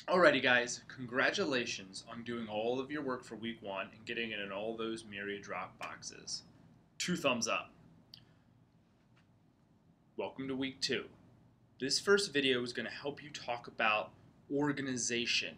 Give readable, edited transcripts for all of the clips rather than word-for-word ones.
Alrighty, guys, congratulations on doing all of your work for week one and getting it in all those Myriad drop boxes. 2 thumbs up. Welcome to week two. This first video is going to help you talk about organization.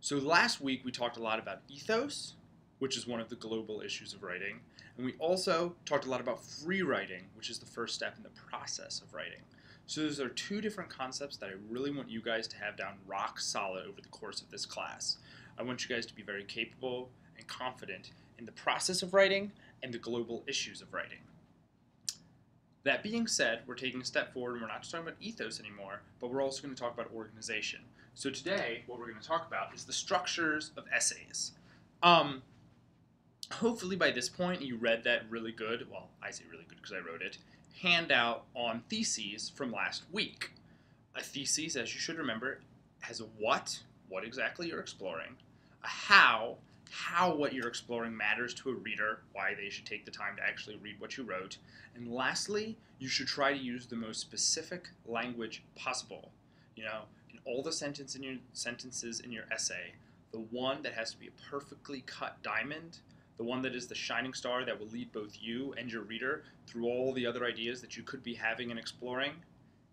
So last week we talked a lot about ethos, which is one of the global issues of writing, and we also talked a lot about free writing, which is the first step in the process of writing. So those are two different concepts that I really want you guys to have down rock solid over the course of this class. I want you guys to be very capable and confident in the process of writing and the global issues of writing. That being said, we're taking a step forward and we're not just talking about ethos anymore, but we're also going to talk about organization. So today, what we're going to talk about is the structures of essays. Hopefully by this point you read that really good, well, I say really good because I wrote it, handout on theses from last week. A thesis, as you should remember, has a what exactly you're exploring, a how what you're exploring matters to a reader, why they should take the time to actually read what you wrote, and lastly, you should try to use the most specific language possible. In all the sentences in your essay, the one that has to be a perfectly cut diamond, the one that is the shining star that will lead both you and your reader through all the other ideas that you could be having and exploring,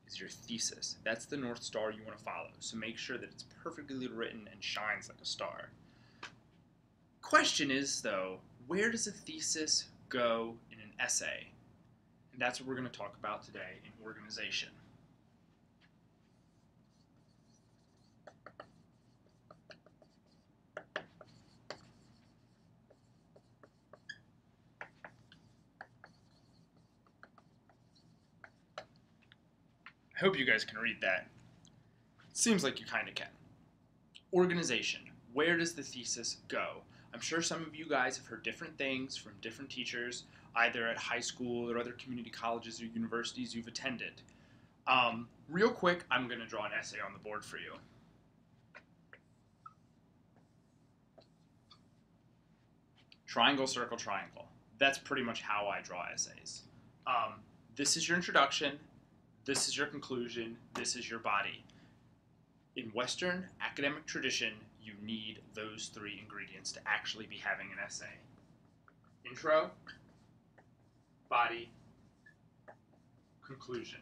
is your thesis. That's the North Star you want to follow. So make sure that it's perfectly written and shines like a star. Question is, though, where does a thesis go in an essay? And that's what we're going to talk about today in organization. I hope you guys can read that. Seems like you kind of can. Organization. Where does the thesis go? I'm sure some of you guys have heard different things from different teachers, either at high school or other community colleges or universities you've attended. Real quick, I'm going to draw an essay on the board for you. Triangle, circle, triangle. That's pretty much how I draw essays. This is your introduction, this is your conclusion, this is your body. In Western academic tradition, you need those three ingredients to actually be having an essay. Intro, body, conclusion.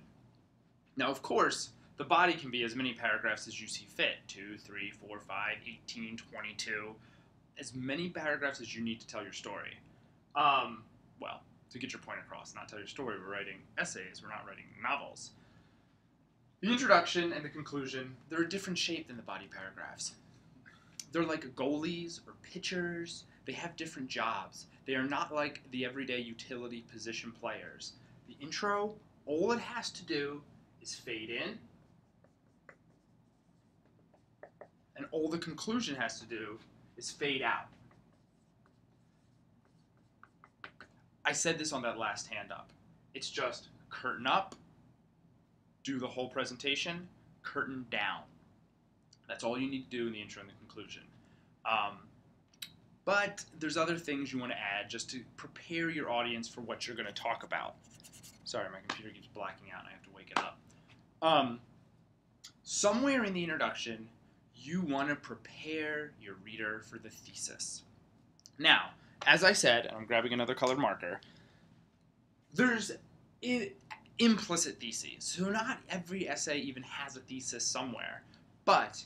Now, of course, the body can be as many paragraphs as you see fit, 2, 3, 4, 5, 18, 22, as many paragraphs as you need to tell your story. Well, to get your point across, not tell your story. We're writing essays, we're not writing novels. The introduction and the conclusion, they're a different shape than the body paragraphs. They're like goalies or pitchers. They have different jobs. They are not like the everyday utility position players. The intro, all it has to do is fade in, and all the conclusion has to do is fade out. I said this on that last hand up. It's just curtain up, do the whole presentation, curtain down. That's all you need to do in the intro and the conclusion. But there's other things you want to add just to prepare your audience for what you're going to talk about. Sorry, my computer keeps blacking out and I have to wake it up. Somewhere in the introduction, you want to prepare your reader for the thesis. Now, as I said, and I'm grabbing another colored marker, there's implicit theses. So not every essay even has a thesis somewhere. But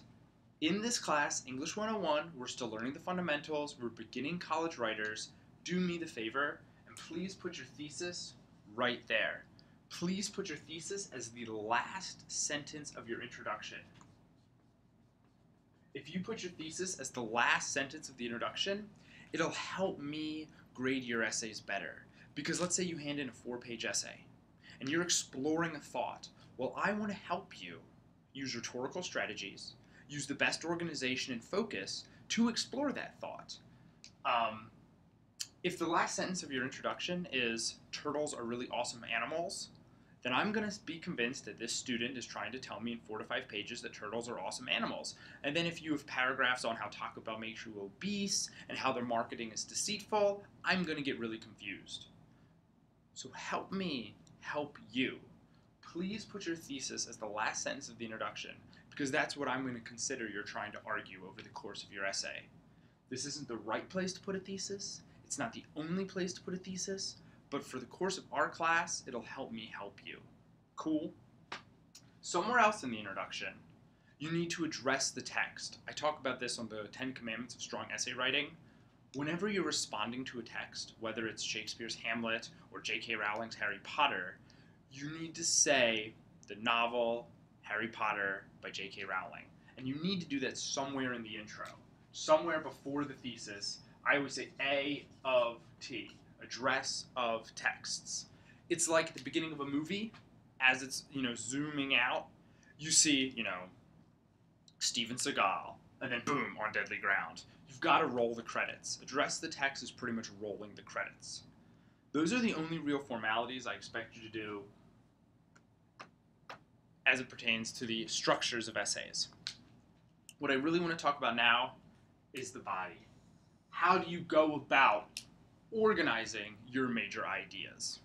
in this class, English 101, we're still learning the fundamentals. We're beginning college writers. Do me the favor, and please put your thesis right there. Please put your thesis as the last sentence of your introduction. If you put your thesis as the last sentence of the introduction, it'll help me grade your essays better. Because let's say you hand in a 4-page essay, and you're exploring a thought. Well, I want to help you use rhetorical strategies, use the best organization and focus to explore that thought. If the last sentence of your introduction is, turtles are really awesome animals, then I'm going to be convinced that this student is trying to tell me in 4 to 5 pages that turtles are awesome animals. And then if you have paragraphs on how Taco Bell makes you obese and how their marketing is deceitful, I'm going to get really confused. So help me help you. Please put your thesis as the last sentence of the introduction, because that's what I'm going to consider you're trying to argue over the course of your essay. This isn't the right place to put a thesis. It's not the only place to put a thesis, but for the course of our class, it'll help me help you. Cool? Somewhere else in the introduction, you need to address the text. I talk about this on the 10 Commandments of Strong Essay Writing. Whenever you're responding to a text, whether it's Shakespeare's Hamlet or J.K. Rowling's Harry Potter, you need to say the novel Harry Potter by J.K. Rowling. And you need to do that somewhere in the intro, somewhere before the thesis. I always say A of T, address of texts. It's like at the beginning of a movie, as it's, zooming out, you see, Steven Seagal, and then boom, on deadly ground. You've got to roll the credits. Address the text is pretty much rolling the credits. Those are the only real formalities I expect you to do as it pertains to the structures of essays. What I really want to talk about now is the body. How do you go about organizing your major ideas?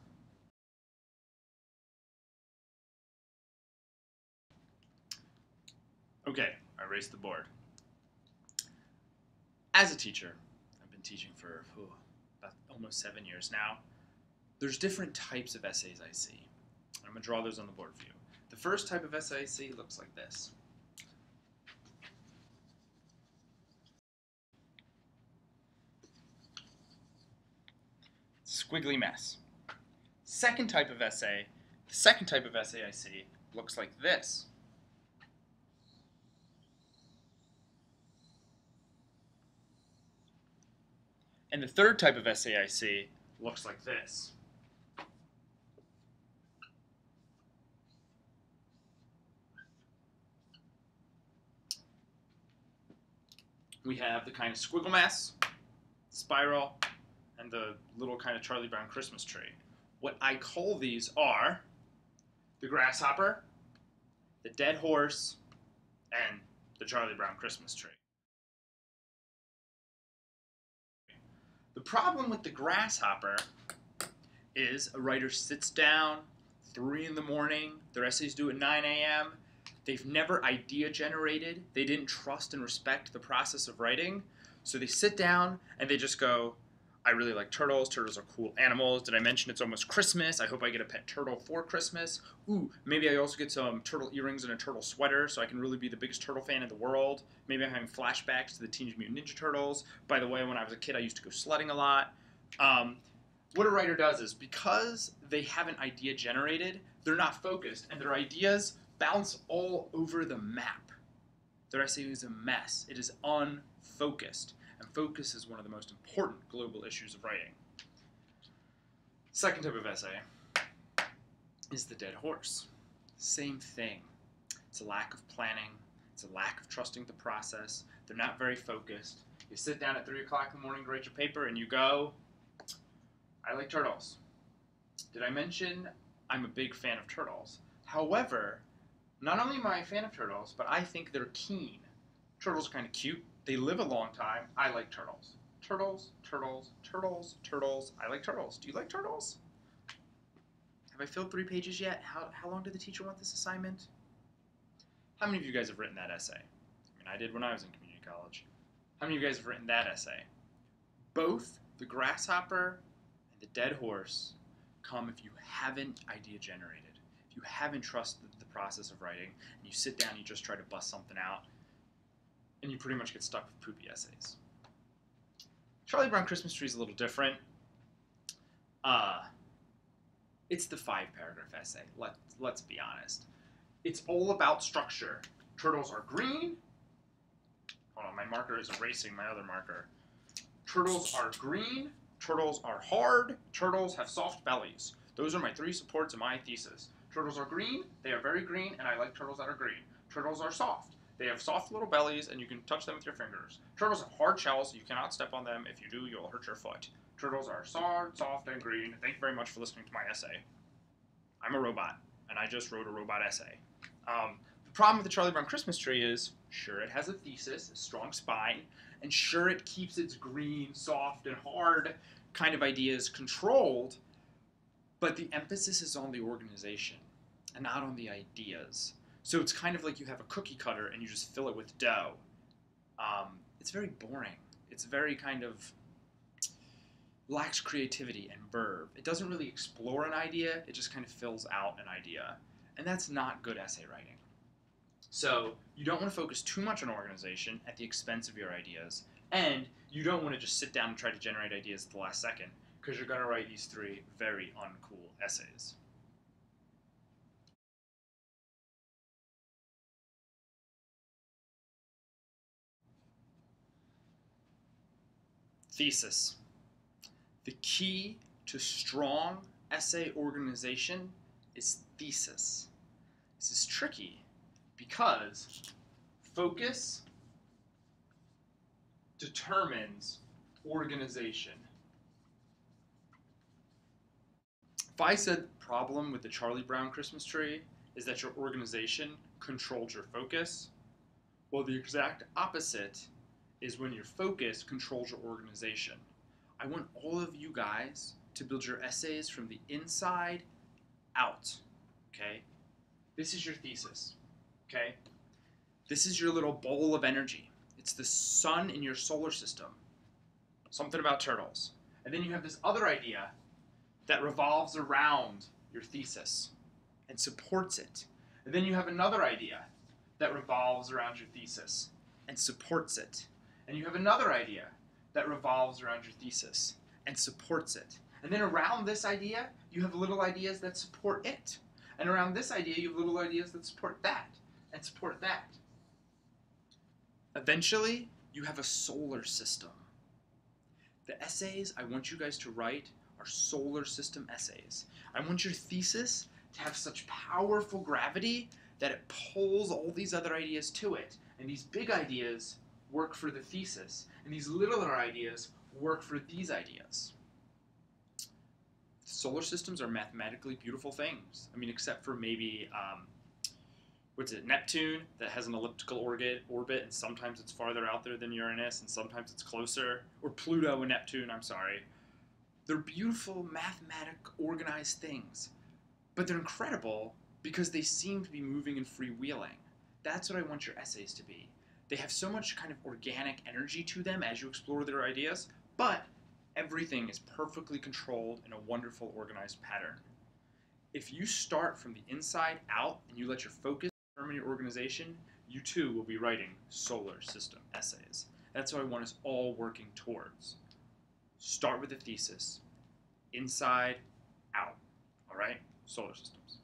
Okay, I raised the board. As a teacher, I've been teaching for about almost 7 years now. There's different types of essays I see. I'm going to draw those on the board for you. The first type of essay I see looks like this. Squiggly mess. The second type of essay I see looks like this. And the third type of essay I see looks like this. We have the kind of squiggle mess, spiral, and the little kind of Charlie Brown Christmas tree. What I call these are the grasshopper, the dead horse, and the Charlie Brown Christmas tree. The problem with the grasshopper is a writer sits down 3 in the morning, their essays due at 9 a.m., they've never idea generated, they didn't trust and respect the process of writing, so they sit down and they just go, I really like turtles. Turtles are cool animals. Did I mention it's almost Christmas? I hope I get a pet turtle for Christmas. Ooh, maybe I also get some turtle earrings and a turtle sweater so I can really be the biggest turtle fan in the world. Maybe I'm having flashbacks to the Teenage Mutant Ninja Turtles. By the way, when I was a kid, I used to go sledding a lot. What a writer does is, because they haven't idea generated, they're not focused, and their ideas bounce all over the map. Their essay is a mess. It is unfocused. And focus is one of the most important global issues of writing. Second type of essay is the dead horse. Same thing. It's a lack of planning. It's a lack of trusting the process. They're not very focused. You sit down at 3 o'clock in the morning, grade your paper, and you go, I like turtles. Did I mention I'm a big fan of turtles? However, not only am I a fan of turtles, but I think they're keen. Turtles are kind of cute. They live a long time. I like turtles. Turtles, turtles, turtles, turtles. I like turtles. Do you like turtles? Have I filled 3 pages yet? How long did the teacher want this assignment? How many of you guys have written that essay? I did when I was in community college. How many of you guys have written that essay? Both the grasshopper and the dead horse come if you haven't idea generated. If you haven't trusted the process of writing, and you sit down and you just try to bust something out, and you pretty much get stuck with poopy essays. Charlie Brown Christmas Tree is a little different. It's the 5-paragraph essay. Let's be honest. It's all about structure. Turtles are green. Hold on, my marker is erasing my other marker. Turtles are green. Turtles are hard. Turtles have soft bellies. Those are my 3 supports in my thesis. Turtles are green. They are very green, and I like turtles that are green. Turtles are soft. They have soft little bellies, and you can touch them with your fingers. Turtles have hard shells. You cannot step on them. If you do, you'll hurt your foot. Turtles are hard, soft, and green. Thank you very much for listening to my essay. I'm a robot, and I just wrote a robot essay. The problem with the Charlie Brown Christmas Tree is, sure, it has a thesis, a strong spine, and sure, it keeps its green, soft, and hard kind of ideas controlled, but the emphasis is on the organization and not on the ideas. So it's kind of like you have a cookie cutter and you just fill it with dough. It's very boring. It's very kind of lacks creativity and verve. It doesn't really explore an idea, it just kind of fills out an idea. And that's not good essay writing. So you don't want to focus too much on organization at the expense of your ideas, and you don't want to just sit down and try to generate ideas at the last second, because you're going to write these 3 very uncool essays. Thesis. The key to strong essay organization is thesis. This is tricky because focus determines organization. If I said the problem with the Charlie Brown Christmas tree is that your organization controls your focus, well, the exact opposite is when your focus controls your organization. I want all of you guys to build your essays from the inside out, okay? This is your thesis, okay? This is your little bowl of energy. It's the sun in your solar system. Something about turtles. And then you have this other idea that revolves around your thesis and supports it. And then you have another idea that revolves around your thesis and supports it. And you have another idea that revolves around your thesis and supports it. And then around this idea, you have little ideas that support it. And around this idea, you have little ideas that support that and support that. Eventually, you have a solar system. The essays I want you guys to write are solar system essays. I want your thesis to have such powerful gravity that it pulls all these other ideas to it. And these big ideas work for the thesis, and these littler ideas work for these ideas. Solar systems are mathematically beautiful things. I mean, except for maybe, Neptune, that has an elliptical orbit, and sometimes it's farther out there than Uranus, and sometimes it's closer. Or Pluto and Neptune, I'm sorry. They're beautiful, mathematic, organized things. But they're incredible because they seem to be moving and freewheeling. That's what I want your essays to be. They have so much kind of organic energy to them as you explore their ideas, but everything is perfectly controlled in a wonderful, organized pattern. If you start from the inside out and you let your focus determine your organization, you too will be writing solar system essays. That's what I want us all working towards. Start with a thesis, inside out, all right? Solar systems.